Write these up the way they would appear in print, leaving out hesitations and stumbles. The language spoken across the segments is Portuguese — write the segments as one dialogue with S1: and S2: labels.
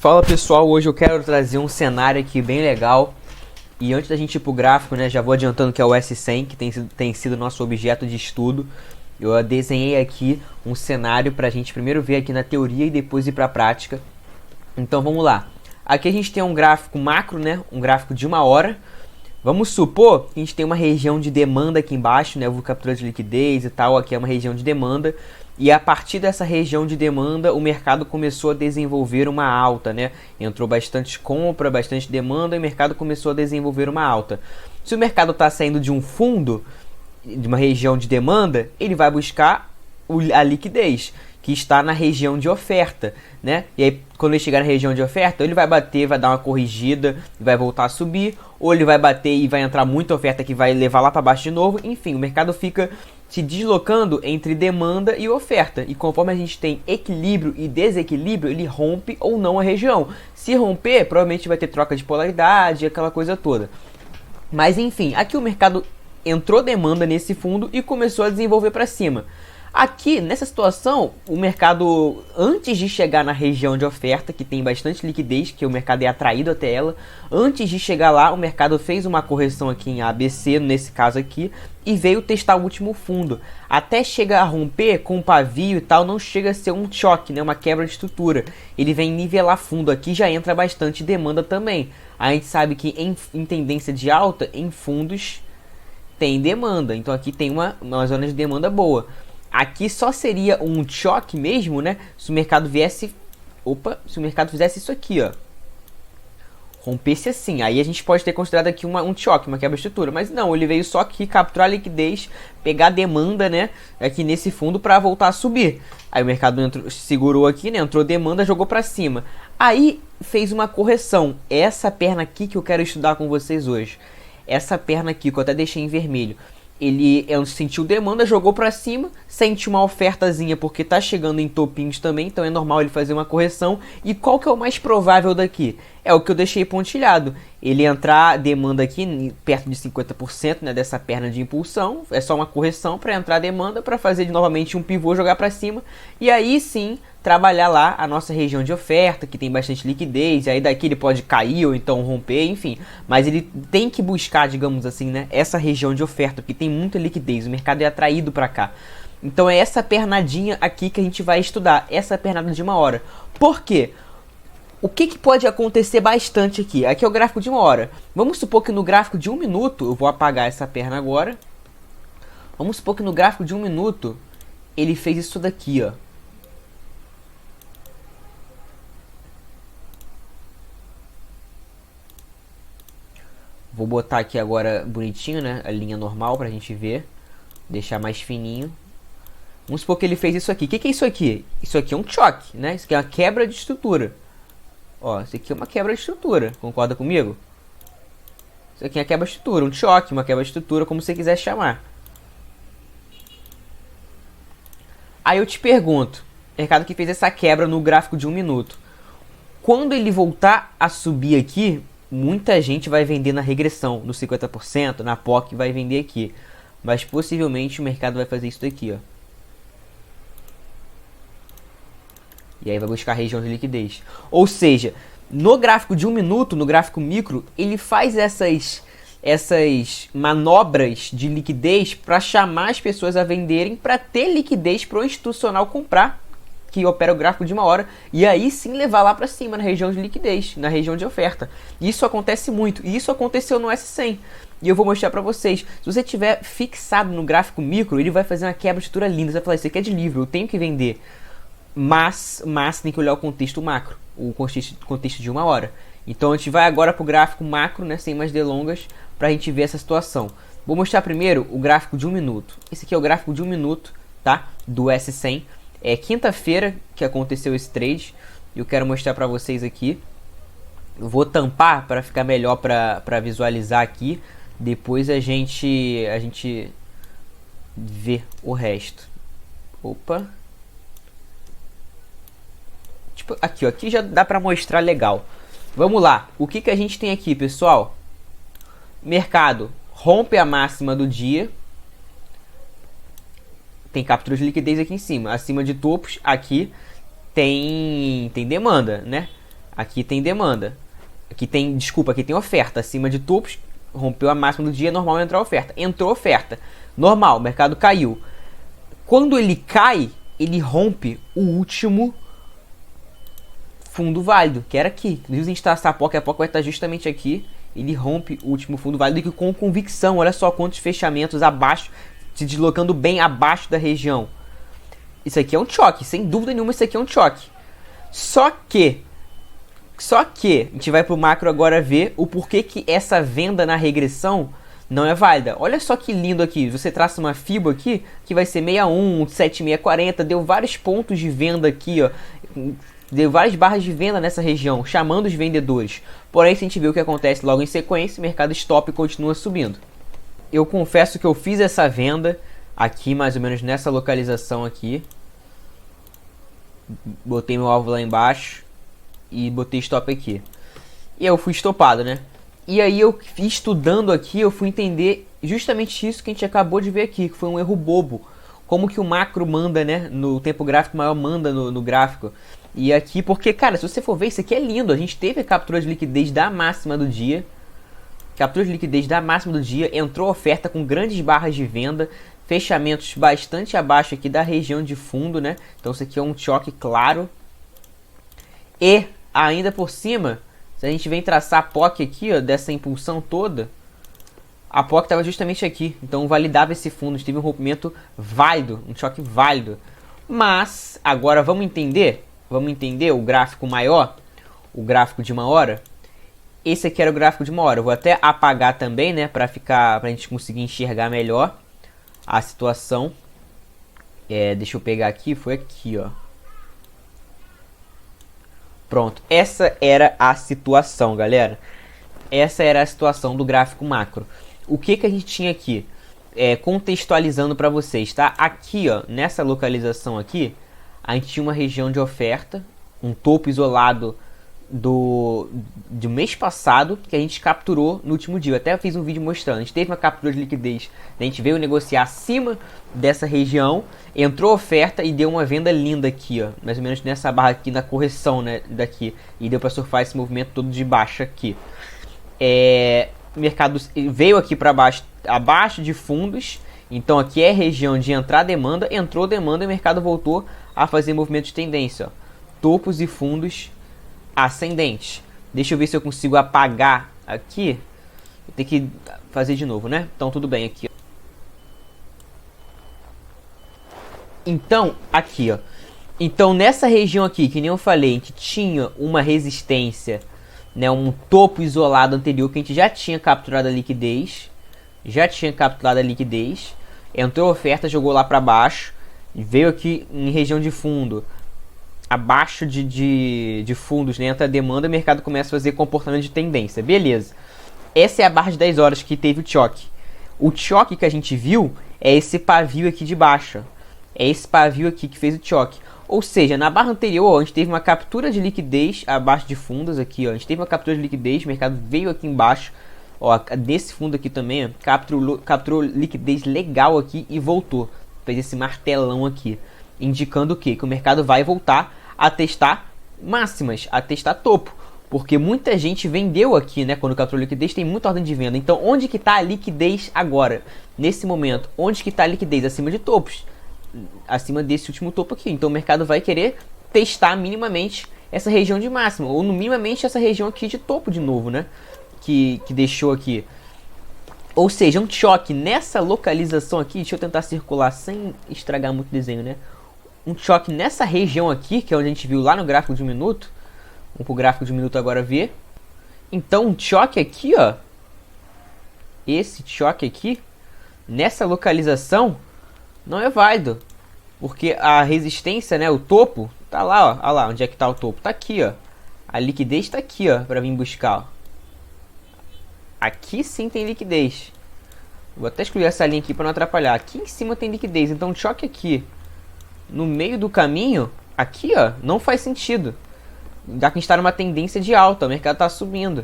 S1: Fala pessoal, hoje eu quero trazer um cenário aqui bem legal. E antes da gente ir pro gráfico, né, já vou adiantando que é o S100, que tem sido nosso objeto de estudo. Eu desenhei aqui um cenário pra gente primeiro ver aqui na teoria e depois ir pra prática. Então vamos lá. Aqui a gente tem um gráfico macro, né, um gráfico de 1 hora. Vamos supor que a gente tem uma região de demanda aqui embaixo, né, eu vou capturar de liquidez e tal, aqui é uma região de demanda. E a partir dessa região de demanda, o mercado começou a desenvolver uma alta, né? Entrou bastante compra, bastante demanda e o mercado começou a desenvolver uma alta. Se o mercado está saindo de um fundo, de uma região de demanda, ele vai buscar a liquidez, que está na região de oferta, né? E aí, quando ele chegar na região de oferta, ele vai bater, vai dar uma corrigida, vai voltar a subir, ou ele vai bater e vai entrar muita oferta que vai levar lá para baixo de novo. Enfim, o mercado fica se deslocando entre demanda e oferta. E conforme a gente tem equilíbrio e desequilíbrio, ele rompe ou não a região. Se romper, provavelmente vai ter troca de polaridade, aquela coisa toda. Mas enfim, aqui o mercado entrou demanda nesse fundo e começou a desenvolver para cima. Aqui, nessa situação, o mercado, antes de chegar na região de oferta, que tem bastante liquidez, que o mercado é atraído até ela, antes de chegar lá, o mercado fez uma correção aqui em ABC, nesse caso aqui, e veio testar o último fundo. Até chegar a romper com o pavio e tal, não chega a ser um choque, né, uma quebra de estrutura. Ele vem nivelar fundo aqui, já entra bastante demanda também. A gente sabe que em tendência de alta, em fundos, tem demanda. Então aqui tem uma zona de demanda boa. Aqui só seria um choque mesmo, né? Se o mercado viesse... se o mercado fizesse isso aqui, ó. Rompesse assim. Aí a gente pode ter considerado aqui um choque, uma quebra de estrutura. Mas não, ele veio só aqui capturar a liquidez, pegar a demanda, né? Aqui nesse fundo para voltar a subir. Aí o mercado segurou aqui, né? Entrou demanda, jogou para cima. Aí fez uma correção. Essa perna aqui que eu quero estudar com vocês hoje. Essa perna aqui que eu até deixei em vermelho. Ele sentiu demanda, jogou para cima, sente uma ofertazinha porque tá chegando em topinhos também, então é normal ele fazer uma correção. E qual que é o mais provável daqui? É o que eu deixei pontilhado. Ele entrar demanda aqui perto de 50%, né, dessa perna de impulsão, é só uma correção para entrar demanda, para fazer novamente um pivô, jogar para cima e aí sim trabalhar lá a nossa região de oferta, que tem bastante liquidez, e aí daqui ele pode cair ou então romper, enfim. Mas ele tem que buscar, digamos assim, né, essa região de oferta, porque tem muita liquidez, o mercado é atraído para cá. Então é essa pernadinha aqui que a gente vai estudar, essa pernada de 1 hora. Por quê? O que pode acontecer bastante aqui? Aqui é o gráfico de 1 hora. Vamos supor que no gráfico de 1 minuto, eu vou apagar essa perna agora. Vamos supor que no gráfico de 1 minuto, ele fez isso daqui, ó. Vou botar aqui agora bonitinho, né? A linha normal pra gente ver. Deixar mais fininho. Vamos supor que ele fez isso aqui. O que é isso aqui? Isso aqui é um choque, né? Isso aqui é uma quebra de estrutura. Ó, isso aqui é uma quebra de estrutura. Concorda comigo? Isso aqui é uma quebra de estrutura. Um choque, uma quebra de estrutura, como você quiser chamar. Aí eu te pergunto. Mercado que fez essa quebra no gráfico de 1 minuto. Quando ele voltar a subir aqui... Muita gente vai vender na regressão, no 50%, na POC vai vender aqui. Mas possivelmente o mercado vai fazer isso daqui, ó. E aí vai buscar a região de liquidez. Ou seja, no gráfico de 1 minuto, no gráfico micro, ele faz essas manobras de liquidez para chamar as pessoas a venderem, para ter liquidez para o institucional comprar, que opera o gráfico de 1 hora, e aí sim levar lá para cima, na região de liquidez, na região de oferta. Isso acontece muito, e isso aconteceu no S100. E eu vou mostrar para vocês. Se você tiver fixado no gráfico micro, ele vai fazer uma quebra de estrutura linda. Você vai falar, isso aqui é de livro, eu tenho que vender. Mas tem que olhar o contexto macro, o contexto de 1 hora. Então a gente vai agora para o gráfico macro, né, sem mais delongas, para a gente ver essa situação. Vou mostrar primeiro o gráfico de 1 minuto. Esse aqui é o gráfico de 1 minuto, tá? Do S100. É quinta-feira que aconteceu esse trade. E eu quero mostrar para vocês aqui. Eu vou tampar para ficar melhor para visualizar aqui. Depois a gente vê o resto. Opa. Tipo, aqui já dá para mostrar legal. Vamos lá. O que a gente tem aqui, pessoal? Mercado rompe a máxima do dia. Tem captura de liquidez aqui em cima. Acima de topos, aqui tem demanda, né? Aqui tem demanda. Aqui tem, desculpa, aqui tem oferta. Acima de topos, rompeu a máxima do dia, normal entrar oferta. Entrou oferta. Normal, o mercado caiu. Quando ele cai, ele rompe o último fundo válido, que era aqui. Se a gente traçar a POC vai estar justamente aqui. Ele rompe o último fundo válido e com convicção. Olha só quantos fechamentos abaixo, se deslocando bem abaixo da região. Isso aqui é um choque, sem dúvida nenhuma isso aqui é um choque. Só que a gente vai pro macro agora ver o porquê que essa venda na regressão não é válida. Olha só que lindo aqui, você traça uma FIBO aqui, que vai ser 61, 7640, deu vários pontos de venda aqui, ó. Deu várias barras de venda nessa região, chamando os vendedores. Porém, se a gente vê o que acontece logo em sequência, o mercado stop continua subindo. Eu confesso que eu fiz essa venda aqui, mais ou menos nessa localização aqui. Botei meu alvo lá embaixo e botei stop aqui. E eu fui estopado, né? E aí eu estudando aqui, eu fui entender justamente isso que a gente acabou de ver aqui, que foi um erro bobo. Como que o macro manda, né? No tempo gráfico maior manda no gráfico. E aqui, porque, cara, se você for ver, isso aqui é lindo. A gente teve a captura de liquidez da máxima do dia. Captura de liquidez da máxima do dia. Entrou oferta com grandes barras de venda. Fechamentos bastante abaixo aqui da região de fundo, né? Então isso aqui é um choque claro. E ainda por cima, se a gente vem traçar a POC aqui, ó, dessa impulsão toda, a POC estava justamente aqui. Então validava esse fundo, teve um rompimento válido, um choque válido. Mas agora vamos entender o gráfico maior, o gráfico de uma hora. Esse aqui era o gráfico de uma hora. Eu vou até apagar também, né, pra gente conseguir enxergar melhor a situação. Deixa eu pegar aqui, foi aqui, ó. Pronto, essa era a situação, galera. Essa era a situação do gráfico macro. O que a gente tinha aqui? Contextualizando para vocês, tá? Aqui, ó, nessa localização aqui, a gente tinha uma região de oferta, um topo isolado do mês passado que a gente capturou no último dia. Eu até fiz um vídeo mostrando. A gente teve uma captura de liquidez, a gente veio negociar acima dessa região, entrou oferta e deu uma venda linda aqui, ó, mais ou menos nessa barra aqui na correção, né, daqui, e deu para surfar esse movimento todo de baixa aqui. O mercado veio aqui para baixo, abaixo de fundos. Então aqui é a região de entrar demanda, entrou demanda e o mercado voltou a fazer movimento de tendência, ó. Topos e fundos ascendentes. Deixa eu ver se eu consigo apagar aqui. Vou ter que fazer de novo, né? Então tudo bem aqui, ó. Então aqui, ó. Então nessa região aqui, que nem eu falei, que tinha uma resistência, né, um topo isolado anterior que a gente já tinha capturado a liquidez. Entrou oferta, jogou lá para baixo, veio aqui em região de fundo, abaixo de fundos, né, entra a demanda, o mercado começa a fazer comportamento de tendência, beleza. Essa é a barra de 10 horas que teve o choque. O choque que a gente viu é esse pavio aqui de baixo, é esse pavio aqui que fez o choque. Ou seja, na barra anterior, ó, a gente teve uma captura de liquidez abaixo de fundos aqui, ó, a gente teve uma captura de liquidez, o mercado veio aqui embaixo, ó, desse fundo aqui também, ó, capturou liquidez legal aqui e voltou, fez esse martelão aqui, indicando o quê? Que o mercado vai voltar a testar máximas, a testar topo, porque muita gente vendeu aqui, né, quando capturou liquidez, tem muita ordem de venda. Então onde que está a liquidez agora, nesse momento? Onde que está a liquidez? Acima de topos, acima desse último topo aqui. Então o mercado vai querer testar minimamente essa região de máxima, ou no minimamente essa região aqui de topo de novo, né, que deixou aqui. Ou seja, um choque nessa localização aqui. Deixa eu tentar circular sem estragar muito o desenho, né? Um choque nessa região aqui, que é onde a gente viu lá no gráfico de um minuto. Vamos pro gráfico de um minuto agora ver. Então um choque aqui, ó, esse choque aqui nessa localização não é válido, porque a resistência, né, o topo tá lá, ó, olha lá onde é que tá o topo, tá aqui, ó, a liquidez tá aqui, ó, para vir buscar, ó. Aqui sim tem liquidez. Vou até excluir essa linha aqui para não atrapalhar. Aqui em cima tem liquidez, então o choque aqui no meio do caminho, aqui, ó, não faz sentido. Já que a gente está numa tendência de alta, o mercado está subindo.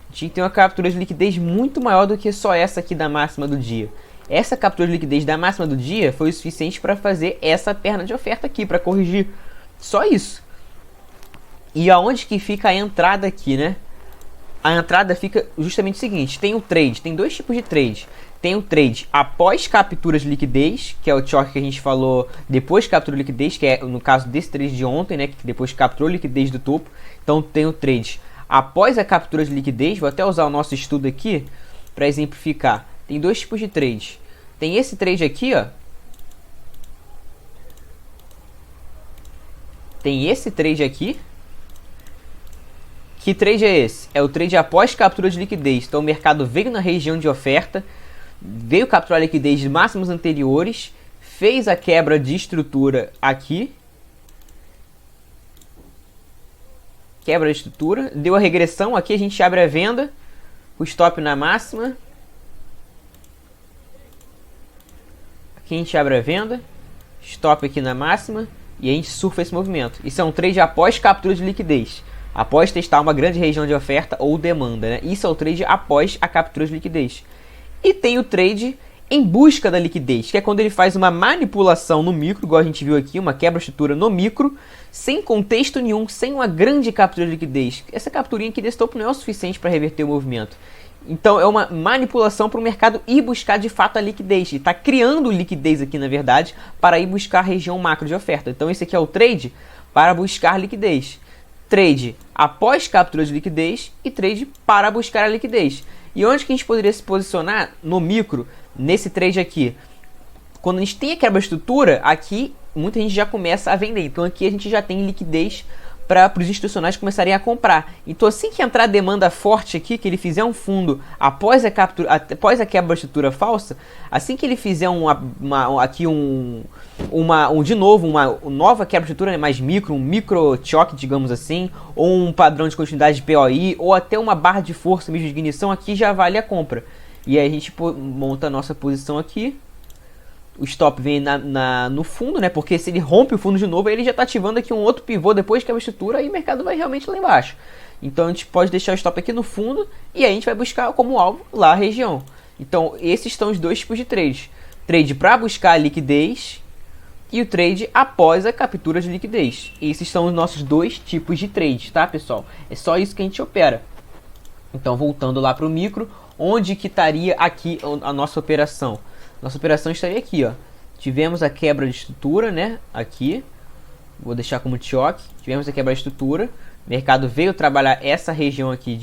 S1: A gente tem uma captura de liquidez muito maior do que só essa aqui da máxima do dia. Essa captura de liquidez da máxima do dia foi o suficiente para fazer essa perna de oferta aqui, para corrigir. Só isso. E aonde que fica a entrada aqui, né? A entrada fica justamente o seguinte, tem o trade, tem dois tipos de trade. Tem o trade após capturas de liquidez, que é o choque que a gente falou depois que captura liquidez, que é no caso desse trade de ontem, né, que depois capturou liquidez do topo. Então tem o trade após a captura de liquidez, vou até usar o nosso estudo aqui para exemplificar. Tem dois tipos de trade. Tem esse trade aqui, ó. Tem esse trade aqui. Que trade é esse? É o trade após captura de liquidez. Então o mercado veio na região de oferta, veio capturar liquidez de máximos anteriores, fez a quebra de estrutura aqui, quebra de estrutura, deu a regressão, aqui a gente abre a venda, o stop na máxima, aqui a gente abre a venda, stop aqui na máxima, e a gente surfa esse movimento. Isso é um trade após captura de liquidez, após testar uma grande região de oferta ou demanda, né? Isso é o trade após a captura de liquidez. E tem o trade em busca da liquidez, que é quando ele faz uma manipulação no micro, igual a gente viu aqui, uma quebra de estrutura no micro, sem contexto nenhum, sem uma grande captura de liquidez. Essa capturinha aqui desse topo não é o suficiente para reverter o movimento. Então é uma manipulação para o mercado ir buscar de fato a liquidez. E está criando liquidez aqui, na verdade, para ir buscar a região macro de oferta. Então esse aqui é o trade para buscar liquidez. Trade após captura de liquidez e trade para buscar a liquidez. E onde que a gente poderia se posicionar no micro, nesse trade aqui? Quando a gente tem a quebra de estrutura, aqui muita gente já começa a vender. Então aqui a gente já tem liquidez para os institucionais começarem a comprar. Então assim que entrar demanda forte aqui, que ele fizer um fundo após a quebra de estrutura falsa, assim que ele fizer uma nova quebra de estrutura, né, mais micro, um micro choque, digamos assim, ou um padrão de continuidade de POI, ou até uma barra de força mesmo de ignição, aqui já vale a compra. E aí a gente monta a nossa posição aqui. O stop vem no fundo, né? Porque se ele rompe o fundo de novo, aí ele já está ativando aqui um outro pivô depois que a estrutura, aí o mercado vai realmente lá embaixo. Então a gente pode deixar o stop aqui no fundo e aí a gente vai buscar como alvo lá a região. Então esses são os dois tipos de trade. Trade para buscar a liquidez e o trade após a captura de liquidez. Esses são os nossos dois tipos de trade, tá, pessoal? É só isso que a gente opera. Então voltando lá para o micro, onde que estaria aqui a nossa operação? Nossa operação estaria aqui, ó. Tivemos a quebra de estrutura, né? Aqui. Vou deixar como choque. Tivemos a quebra de estrutura. O mercado veio trabalhar essa região aqui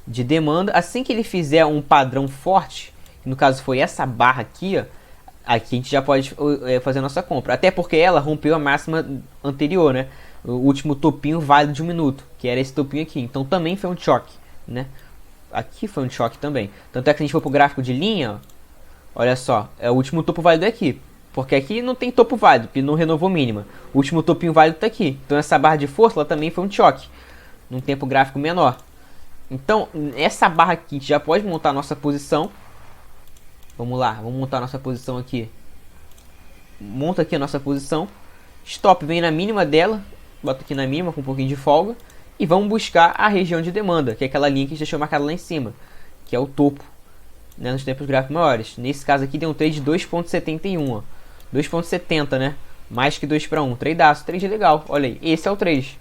S1: de demanda. Assim que ele fizer um padrão forte, que no caso foi essa barra aqui, ó. Aqui a gente já pode fazer a nossa compra. Até porque ela rompeu a máxima anterior, né? O último topinho válido de 1 minuto. Que era esse topinho aqui. Então também foi um choque, né? Aqui foi um choque também. Tanto é que a gente for pro gráfico de linha, ó. Olha só, é o último topo válido aqui. Porque aqui não tem topo válido, porque não renovou mínima. O último topinho válido está aqui. Então essa barra de força ela também foi um choque. Num tempo gráfico menor. Então, essa barra aqui, a gente já pode montar a nossa posição. Vamos lá, vamos montar a nossa posição aqui. Monta aqui a nossa posição. Stop vem na mínima dela. Bota aqui na mínima com um pouquinho de folga. E vamos buscar a região de demanda, que é aquela linha que a gente deixou marcada lá em cima. Que é o topo. Né, nos tempos gráficos maiores. Nesse caso aqui deu um trade de 2.71, 2.70, né? Mais que 2 para 1. Tradeaço, trade legal. Olha aí, esse é o trade.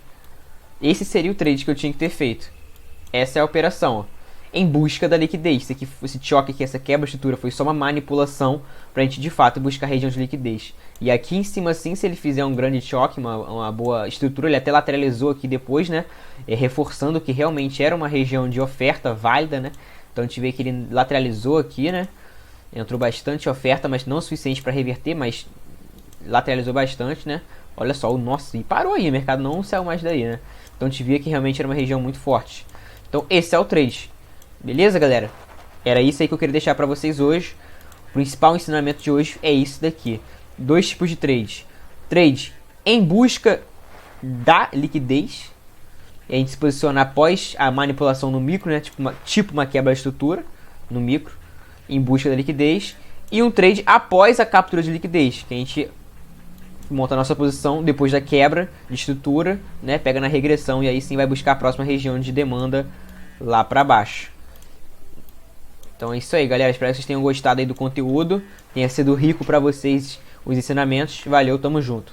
S1: Esse seria o trade que eu tinha que ter feito. Essa é a operação, ó. Em busca da liquidez. Esse choque aqui, essa quebra de estrutura foi só uma manipulação pra gente de fato buscar a região de liquidez. E aqui em cima assim, se ele fizer um grande choque, uma boa estrutura, ele até lateralizou aqui depois, né? Reforçando que realmente era uma região de oferta válida, né? Então a gente vê que ele lateralizou aqui, né? Entrou bastante oferta, mas não o suficiente para reverter, mas lateralizou bastante, né? Olha só, nossa, e parou aí, o mercado não saiu mais daí, né? Então a gente via que realmente era uma região muito forte. Então esse é o trade. Beleza, galera? Era isso aí que eu queria deixar para vocês hoje. O principal ensinamento de hoje é isso daqui. Dois tipos de trade. Trade em busca da liquidez. E a gente se posiciona após a manipulação no micro, né? Tipo uma quebra de estrutura no micro, em busca da liquidez. E um trade após a captura de liquidez, que a gente monta a nossa posição depois da quebra de estrutura, né? Pega na regressão e aí sim vai buscar a próxima região de demanda lá para baixo. Então é isso aí, galera. Espero que vocês tenham gostado aí do conteúdo. Tenha sido rico para vocês os ensinamentos. Valeu, tamo junto.